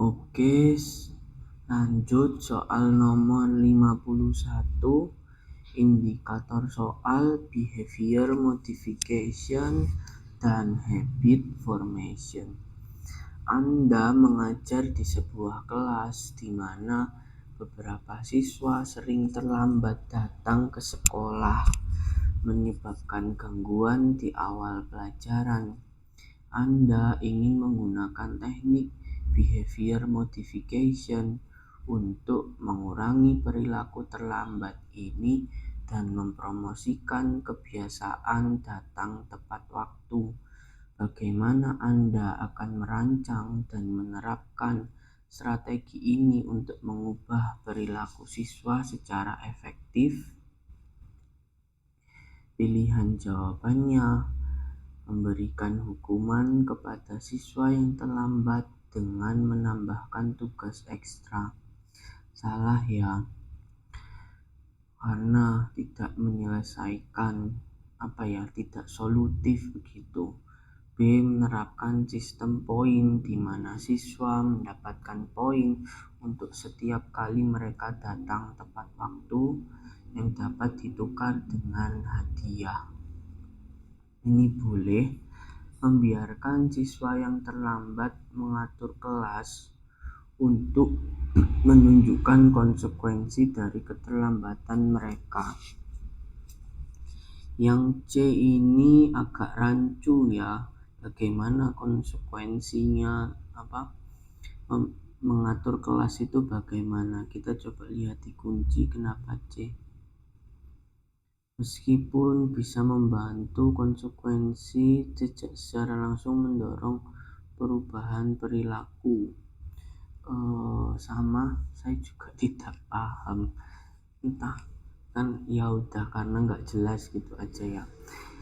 Oke, lanjut soal nomor 51, indikator soal behavior modification dan habit formation. Anda mengajar di sebuah kelas di mana beberapa siswa sering terlambat datang ke sekolah, menyebabkan gangguan di awal pelajaran. Anda ingin menggunakan teknik behavior modification untuk mengurangi perilaku terlambat ini dan mempromosikan kebiasaan datang tepat waktu. Bagaimana Anda akan merancang dan menerapkan strategi ini untuk mengubah perilaku siswa secara efektif? Pilihan jawabannya: memberikan hukuman kepada siswa yang terlambat dengan menambahkan tugas ekstra. Salah ya, karena tidak menyelesaikan tidak solutif begitu. B. Menerapkan sistem poin di mana siswa mendapatkan poin untuk setiap kali mereka datang tepat waktu yang dapat ditukar dengan hadiah. Ini boleh membiarkan siswa yang terlambat mengatur kelas untuk menunjukkan konsekuensi dari keterlambatan mereka. Yang C ini agak rancu ya, bagaimana konsekuensinya, mengatur kelas itu bagaimana. Kita coba lihat di kunci kenapa C. Meskipun bisa membantu konsekuensi tidak secara langsung mendorong perubahan perilaku. Saya juga tidak paham. Entah kan ya udah karena nggak jelas gitu aja ya.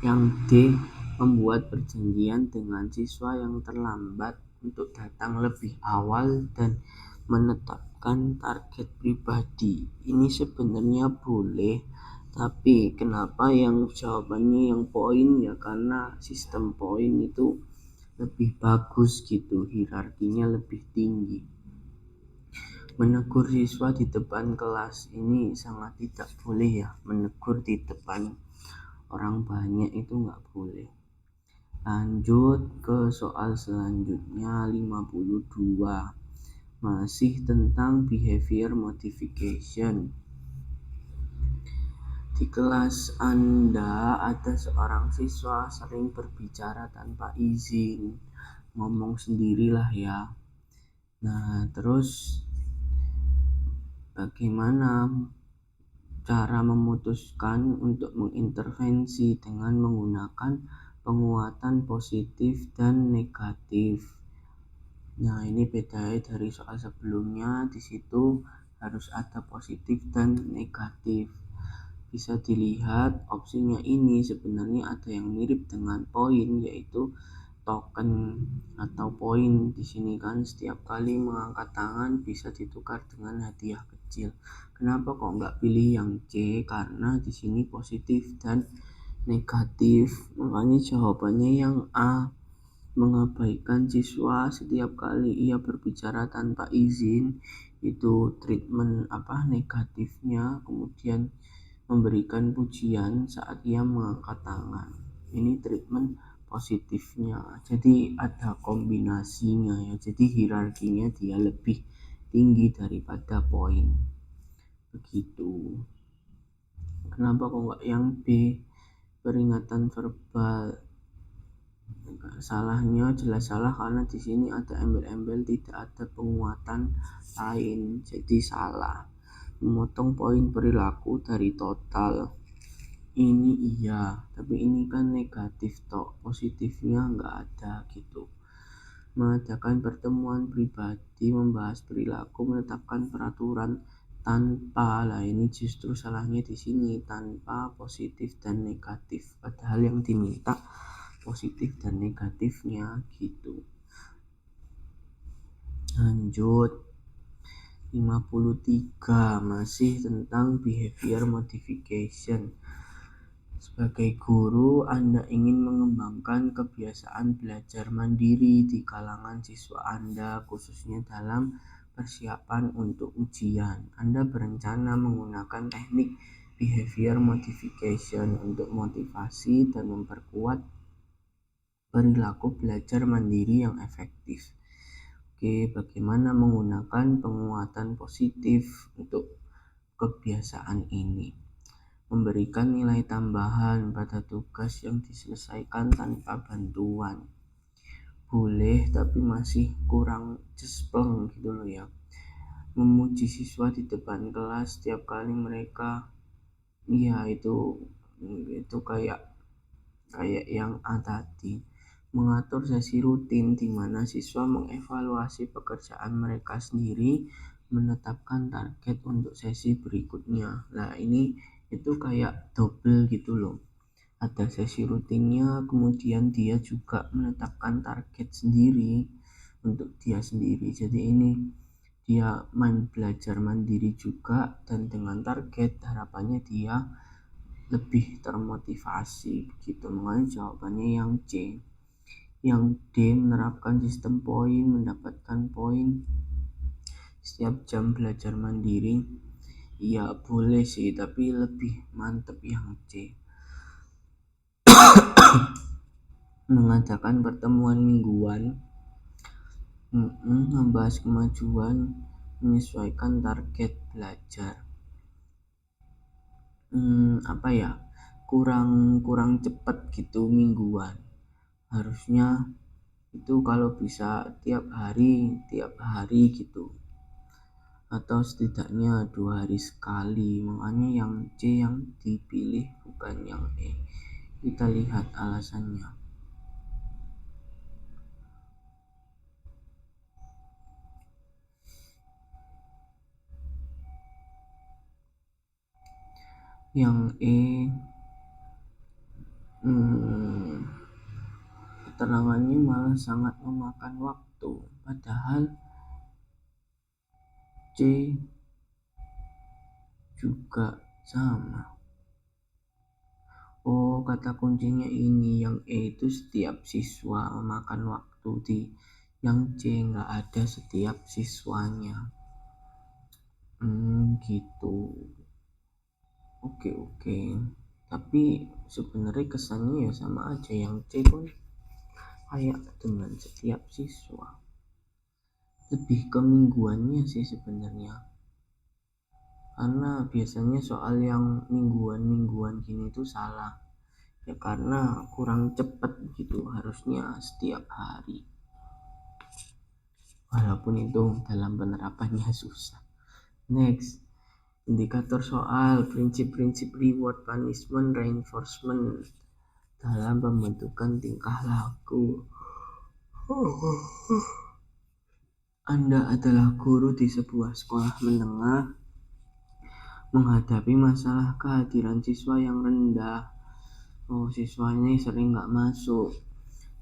Yang D, membuat perjanjian dengan siswa yang terlambat untuk datang lebih awal dan menetapkan target pribadi. Ini sebenarnya boleh, tapi kenapa yang jawabannya yang poin ya, karena sistem poin itu lebih bagus gitu, hierarkinya lebih tinggi. Menegur siswa di depan kelas ini sangat tidak boleh ya, menegur di depan orang banyak itu nggak boleh. Lanjut ke soal selanjutnya 52, masih tentang behavior modification. Di kelas Anda ada seorang siswa sering berbicara tanpa izin, ngomong sendirilah ya. Nah, terus bagaimana cara memutuskan untuk mengintervensi dengan menggunakan penguatan positif dan negatif? Nah, ini beda dari soal sebelumnya. Di situ harus ada positif dan negatif. Bisa dilihat opsinya ini sebenarnya ada yang mirip dengan poin, yaitu token atau poin. Di sini kan setiap kali mengangkat tangan bisa ditukar dengan hadiah kecil. Kenapa kok nggak pilih yang C? Karena di sini positif dan negatif. Makanya jawabannya yang A. Mengabaikan siswa setiap kali ia berbicara tanpa izin, itu treatment negatifnya. Kemudian memberikan pujian saat ia mengangkat tangan, ini treatment positifnya. Jadi ada kombinasinya ya, jadi hierarkinya dia lebih tinggi daripada poin begitu. Kenapa kok nggak yang B, peringatan verbal? Salahnya jelas salah karena di sini ada embel-embel, tidak ada penguatan lain, jadi salah. Memotong poin perilaku dari total, ini iya, tapi ini kan negatif toh, positifnya nggak ada gitu. Mengadakan pertemuan pribadi, membahas perilaku, menetapkan peraturan tanpa, lah ini justru salahnya di sini, tanpa positif dan negatif, padahal yang diminta positif dan negatifnya gitu. Lanjut 53, masih tentang behavior modification. Sebagai guru, Anda ingin mengembangkan kebiasaan belajar mandiri di kalangan siswa Anda, khususnya dalam persiapan untuk ujian. Anda berencana menggunakan teknik behavior modification untuk motivasi dan memperkuat perilaku belajar mandiri yang efektif. Oke, bagaimana menggunakan penguatan positif untuk kebiasaan ini? Memberikan nilai tambahan pada tugas yang diselesaikan tanpa bantuan. Boleh, tapi masih kurang cespleng gitu loh ya. Memuji siswa di depan kelas setiap kali mereka, ya itu kayak yang A tadi. Mengatur sesi rutin di mana siswa mengevaluasi pekerjaan mereka sendiri, menetapkan target untuk sesi berikutnya. Nah, ini itu kayak double gitu loh. Ada sesi rutinnya, kemudian dia juga menetapkan target sendiri untuk dia sendiri. Jadi ini dia belajar mandiri juga, dan dengan target harapannya dia lebih termotivasi begitu. Makanya jawabannya yang C. Yang D, menerapkan sistem poin, mendapatkan poin setiap jam belajar mandiri. Ya boleh sih, tapi lebih mantep yang C. Mengadakan pertemuan mingguan, membahas kemajuan, menyesuaikan target belajar. Kurang cepat gitu mingguan. Harusnya itu kalau bisa tiap hari gitu, atau setidaknya 2 hari sekali. Makanya yang C yang dipilih bukan yang E. Kita lihat alasannya. Yang E, keterangannya malah sangat memakan waktu, padahal C juga sama. Oh, kata kuncinya ini, yang E itu setiap siswa memakan waktu, di yang C nggak ada setiap siswanya. Gitu. Oke. Tapi sebenarnya kesannya ya sama aja, yang C pun kayak dengan setiap siswa. Lebih ke mingguannya sih sebenarnya. Karena biasanya soal yang mingguan gini tuh salah. Ya karena kurang cepet gitu, harusnya setiap hari. Walaupun itu dalam penerapannya susah. Next, indikator soal prinsip-prinsip reward, punishment, reinforcement dalam pembentukan tingkah laku. Anda adalah guru di sebuah sekolah menengah, menghadapi masalah kehadiran siswa yang rendah. Siswanya sering nggak masuk.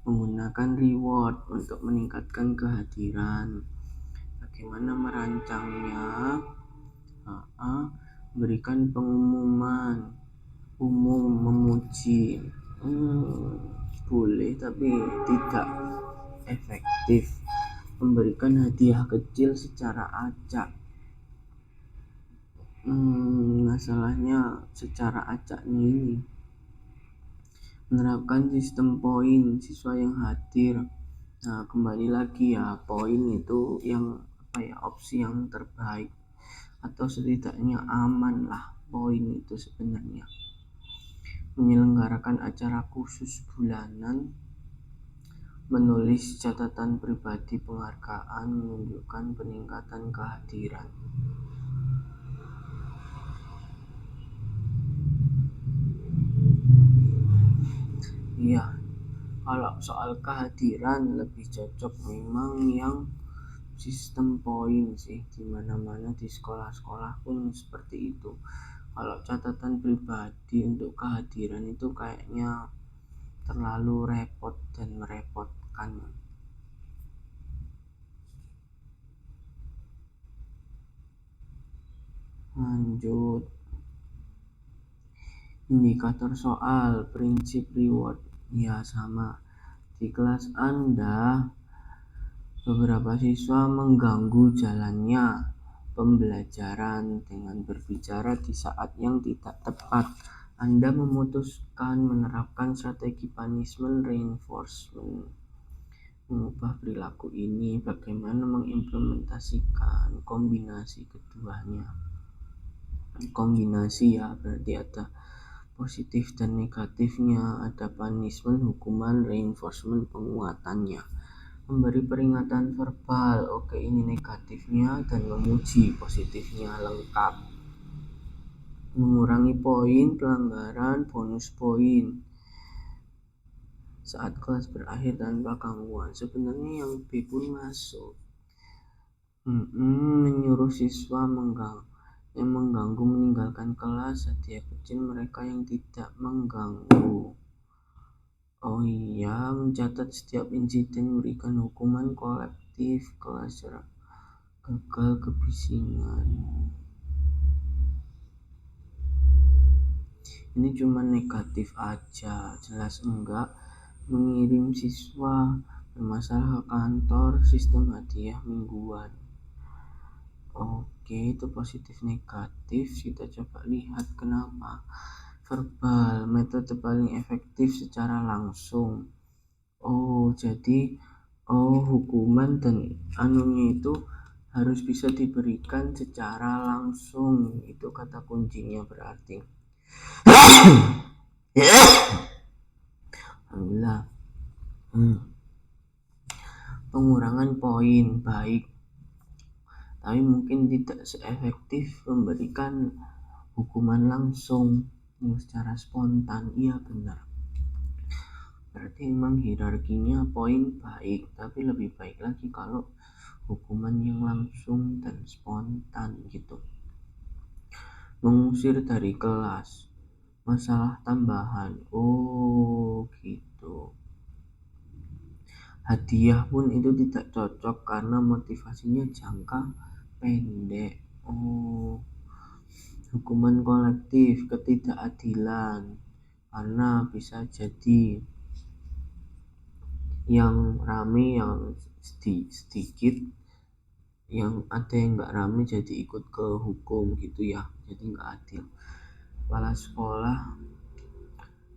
Menggunakan reward untuk meningkatkan kehadiran. Bagaimana merancangnya? Berikan pengumuman umum, memuji. Boleh, tapi tidak efektif. Memberikan hadiah kecil secara acak. Masalahnya secara acaknya ini. Menerapkan sistem poin siswa yang hadir. Nah, kembali lagi ya, poin itu yang opsi yang terbaik, atau setidaknya aman lah poin itu sebenarnya. Menyelenggarakan acara khusus bulanan, menulis catatan pribadi penghargaan, menunjukkan peningkatan kehadiran. Iya, kalau soal kehadiran lebih cocok memang yang sistem poin sih. Di mana-mana di sekolah-sekolah pun seperti itu. Kalau catatan pribadi untuk kehadiran itu kayaknya terlalu repot dan merepotkan. Lanjut, Indikator soal, prinsip reward, ya sama. Di kelas Anda, beberapa siswa mengganggu jalannya pembelajaran dengan berbicara di saat yang tidak tepat. Anda memutuskan menerapkan strategi punishment reinforcement. Mengubah perilaku ini, bagaimana mengimplementasikan kombinasi keduanya. Kombinasi ya, berarti ada positif dan negatifnya, ada punishment, hukuman, reinforcement, penguatannya. Memberi peringatan verbal, oke ini negatifnya, dan memuji positifnya lengkap. Mengurangi poin pelanggaran, bonus poin saat kelas berakhir tanpa gangguan. Sebenarnya yang B pun masuk. Menyuruh siswa yang mengganggu meninggalkan kelas, hadiah kecil mereka yang tidak mengganggu. Oh iya, mencatat setiap insiden, memberikan hukuman kolektif kelas gagal kebisingan. Ini cuma negatif aja, jelas enggak. Mengirim siswa bermasalah ke kantor, sistem hadiah mingguan. Oke, itu positif negatif. Kita coba lihat kenapa. Verbal, metode paling efektif secara langsung. Jadi hukuman dan anunya itu harus bisa diberikan secara langsung. Itu kata kuncinya berarti. Alhamdulillah. Pengurangan poin baik, tapi mungkin tidak seefektif memberikan hukuman langsung secara spontan. Iya benar, berarti memang hierarkinya poin baik, tapi lebih baik lagi kalau hukuman yang langsung dan spontan gitu. Mengusir dari kelas, masalah tambahan, gitu. Hadiah pun itu tidak cocok karena motivasinya jangka pendek. Hukuman kolektif, ketidakadilan, karena bisa jadi yang rame yang sedikit, yang ada yang nggak rame jadi ikut ke hukum gitu ya, jadi nggak adil. Kepala sekolah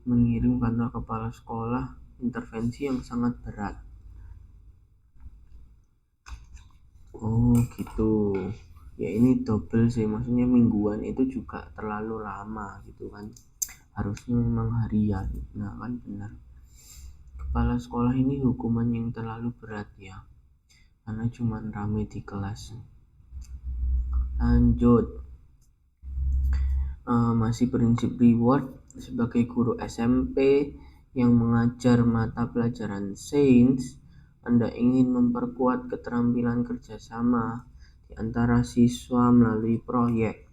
mengirim kantor kepala sekolah, intervensi yang sangat berat. Gitu ya, ini double sih, maksudnya mingguan itu juga terlalu lama gitu kan, harusnya memang harian. Nah kan benar, kepala sekolah ini hukuman yang terlalu berat ya, karena cuma rame di kelas. Lanjut, masih prinsip reward. Sebagai guru SMP yang mengajar mata pelajaran sains, Anda ingin memperkuat keterampilan kerjasama di antara siswa melalui proyek.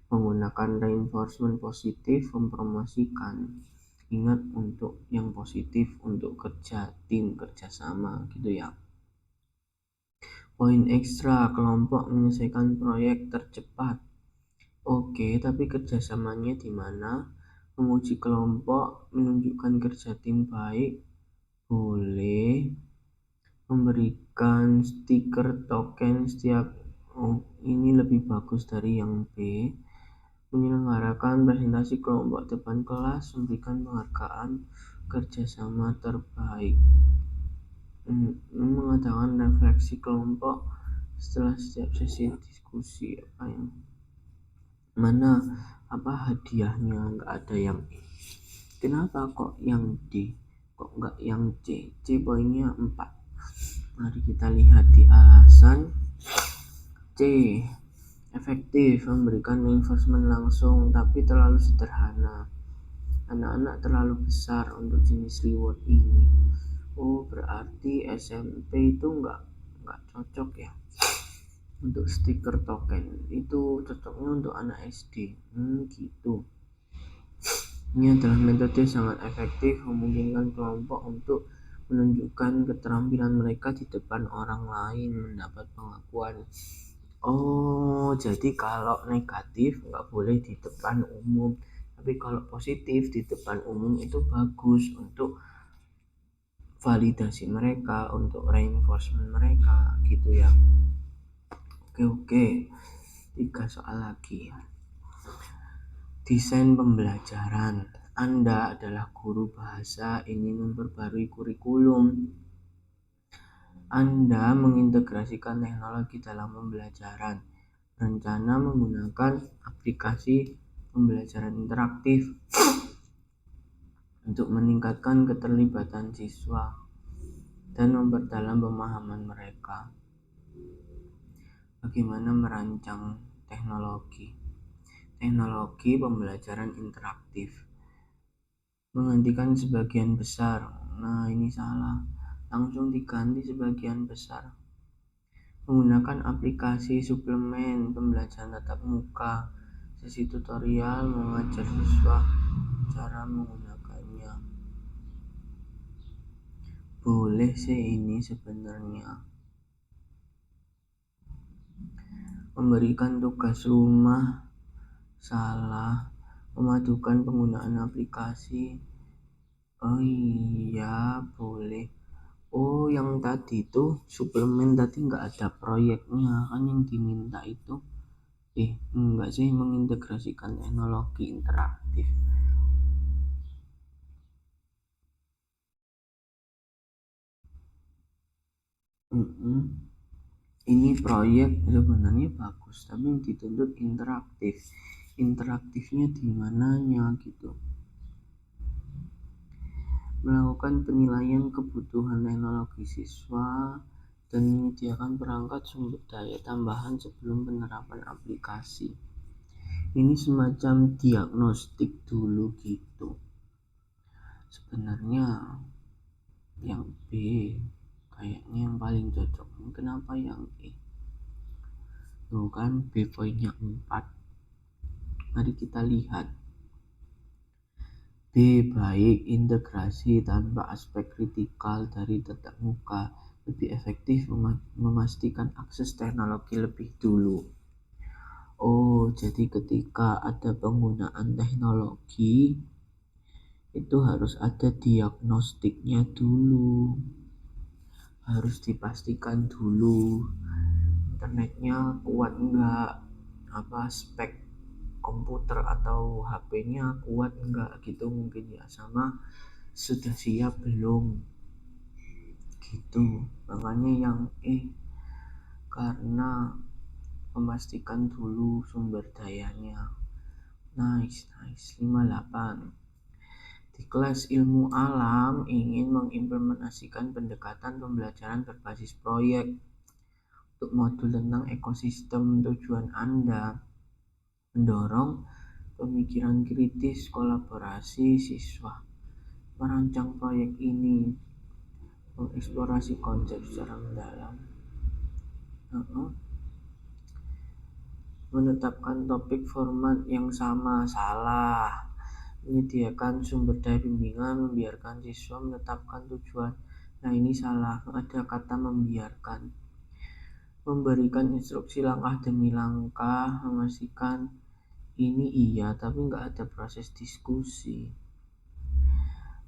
Menggunakan reinforcement positif, mempromosikan. Ingat untuk yang positif, untuk kerja tim, kerjasama gitu ya. Poin ekstra, kelompok menyelesaikan proyek tercepat. Oke, tapi kerjasamanya di mana? Memuji kelompok, menunjukkan kerja tim baik, boleh. Memberikan stiker token setiap, ini lebih bagus dari yang B. Menyelenggarakan presentasi kelompok depan kelas, memberikan penghargaan kerjasama terbaik. Mengadakan refleksi kelompok setelah setiap sesi diskusi. Apa hadiahnya? Nggak ada yang E. Kenapa kok yang D, kok nggak yang C? C poinnya 4. Mari kita lihat di alasan. C, efektif, memberikan reinforcement langsung tapi terlalu sederhana. Anak-anak terlalu besar untuk jenis reward ini. Berarti SMP itu nggak cocok ya untuk stiker token, itu cocoknya untuk anak SD. Gitu. Ini adalah metode sangat efektif, memungkinkan kelompok untuk menunjukkan keterampilan mereka di depan orang lain, mendapat pengakuan. Jadi kalau negatif nggak boleh di depan umum, Tapi kalau positif di depan umum itu bagus untuk validasi mereka, untuk reinforcement mereka gitu ya. Oke, 3 soal lagi. Desain pembelajaran. Anda adalah guru bahasa ingin memperbarui kurikulum. Anda mengintegrasikan teknologi dalam pembelajaran. Rencana menggunakan aplikasi pembelajaran interaktif untuk meningkatkan keterlibatan siswa dan memperdalam pemahaman mereka. Bagaimana merancang teknologi pembelajaran interaktif. Menggantikan sebagian besar. Nah, ini salah. Langsung diganti sebagian besar. Menggunakan aplikasi suplemen pembelajaran tatap muka. Sesi tutorial mengajar siswa cara menggunakannya. Boleh sih ini sebenarnya. Memberikan tugas rumah salah. Memadukan penggunaan aplikasi. Oh iya, boleh. Oh, yang tadi tuh suplemen tadi nggak ada proyeknya kan, yang diminta itu enggak sih, mengintegrasikan teknologi interaktif. Ini proyek sebenarnya bagus, tapi yang dituntut interaktif. Interaktifnya di mananya gitu. Melakukan penilaian kebutuhan teknologi siswa dan menyediakan perangkat sumber daya tambahan sebelum penerapan aplikasi. Ini semacam diagnostik dulu gitu. Sebenarnya yang B kayaknya yang paling cocok. Kenapa yang E? Tuh kan B poinnya 4. Mari kita lihat. B. Baik, integrasi tanpa aspek kritikal dari tatap muka lebih efektif memastikan akses teknologi lebih dulu. Oh, jadi ketika ada penggunaan teknologi itu harus ada diagnostiknya dulu. Harus dipastikan dulu internetnya kuat enggak, spek komputer atau HP-nya kuat enggak gitu mungkin ya, sama sudah siap belum gitu. Makanya yang karena memastikan dulu sumber dayanya. Nice 58. Di kelas ilmu alam ingin mengimplementasikan pendekatan pembelajaran berbasis proyek. Untuk modul tentang ekosistem, tujuan Anda mendorong pemikiran kritis, kolaborasi siswa. Merancang proyek ini mengeksplorasi konsep secara mendalam. Menetapkan topik format yang sama, salah. Menyediakan sumber daya bimbingan, membiarkan siswa menetapkan tujuan. Nah, ini salah, ada kata membiarkan. Memberikan instruksi langkah demi langkah, memastikan ini iya, tapi nggak ada proses diskusi.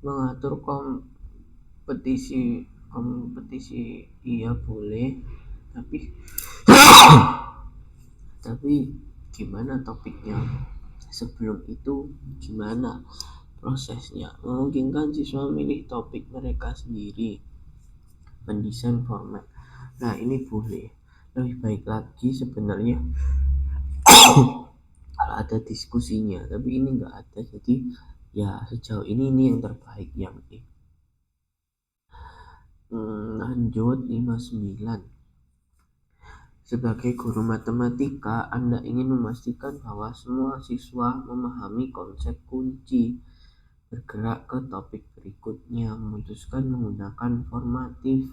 Mengatur kompetisi iya boleh, tapi gimana topiknya? Sebelum itu gimana prosesnya? Memungkinkan siswa memilih topik mereka sendiri, mendesain format. Nah, ini boleh. Lebih baik lagi sebenarnya kalau ada diskusinya, tapi ini nggak ada, jadi ya sejauh ini yang terbaik yang ini. Lanjut 59. Sebagai guru matematika, Anda ingin memastikan bahwa semua siswa memahami konsep kunci. Bergerak ke topik berikutnya, memutuskan menggunakan formatif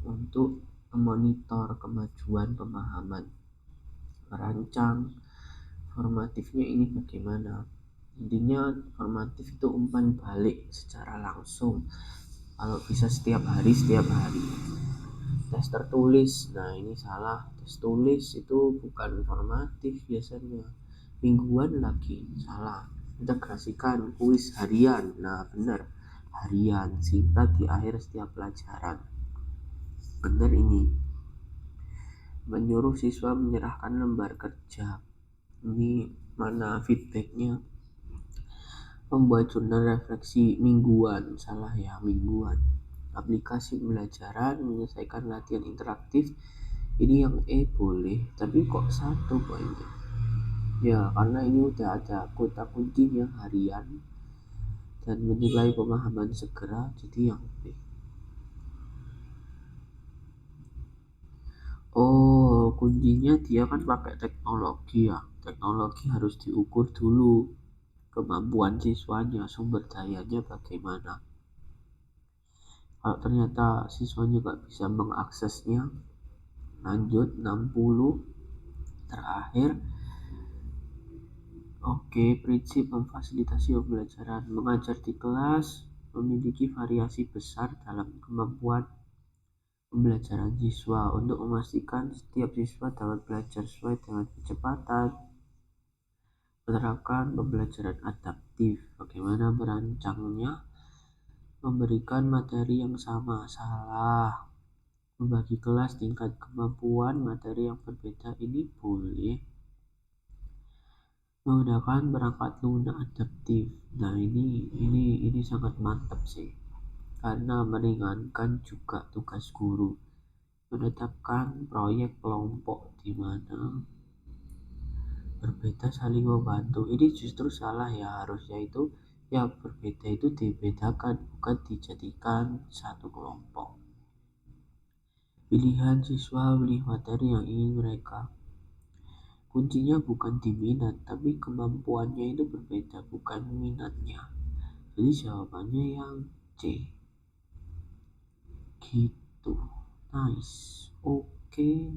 untuk memonitor kemajuan pemahaman. Merancang formatifnya ini bagaimana? Intinya formatif itu umpan balik secara langsung. Kalau bisa setiap hari. Tes tertulis, nah ini salah. Tes tulis itu bukan formatif biasanya. Mingguan lagi salah. Integrasikan kuis harian. Nah, benar. Harian singkat di akhir setiap pelajaran. Benar ini. Menyuruh siswa menyerahkan lembar kerja. Ini mana feedbacknya? Membuat jurnal refleksi mingguan. Salah ya, mingguan. Aplikasi pembelajaran, menyelesaikan latihan interaktif. Ini yang boleh, tapi kok satu poinnya? Ya, karena ini udah ada kota kuncinya harian dan menilai pemahaman segera, jadi yang B. Oh, kuncinya dia kan pakai teknologi ya. Teknologi harus diukur dulu kemampuan siswanya, sumber dayanya bagaimana. Kalau ternyata siswanya nggak bisa mengaksesnya, lanjut 60. Terakhir, oke, prinsip memfasilitasi pembelajaran. Mengajar di kelas memiliki variasi besar dalam kemampuan pembelajaran siswa untuk memastikan setiap siswa dapat belajar sesuai dengan kecepatan. Menerapkan pembelajaran adaptif. Bagaimana merancangnya? Memberikan materi yang sama. Salah. Membagi kelas tingkat kemampuan materi yang berbeda. Ini boleh. Menggunakan perangkat lunak adaptif. Nah, ini sangat mantap sih. Karena meringankan juga tugas guru. Menetapkan proyek kelompok di mana berbeda saling membantu. Ini justru salah ya, harusnya itu yang berbeda itu dibedakan, bukan dijadikan satu kelompok. Pilihan siswa pilih materi yang ingin mereka. Kuncinya bukan di minat, tapi kemampuannya itu berbeda, bukan minatnya. Jadi jawabannya yang C. Gitu. Nice. Oke.